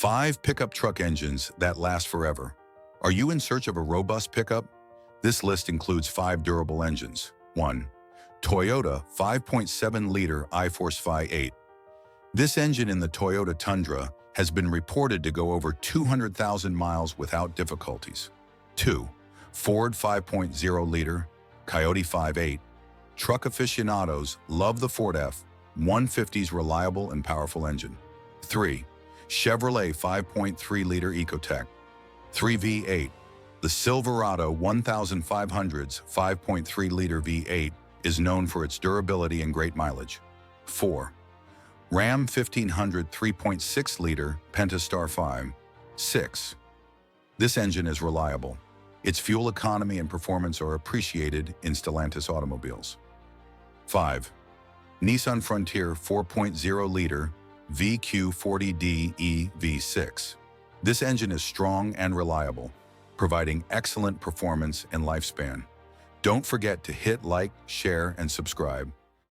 5 pickup truck engines that last forever. Are you in search of a robust pickup? This list includes 5 durable engines. 1. Toyota 5.7-liter iForce Phi 8. This engine in the Toyota Tundra has been reported to go over 200,000 miles without difficulties. 2. Ford 5.0-liter Coyote 5.8. Truck aficionados love the Ford F-150's reliable and powerful engine. 3. Chevrolet 5.3-liter Ecotec 3 V8. The Silverado 1500's 5.3-liter V8 is known for its durability and great mileage. 4. Ram 1500 3.6-liter Pentastar 5. 6. This engine is reliable. Its fuel economy and performance are appreciated in Stellantis automobiles. 5. Nissan Frontier 4.0-liter VQ40DE V6. This engine is strong and reliable, providing excellent performance and lifespan. Don't forget to hit like, share, and subscribe.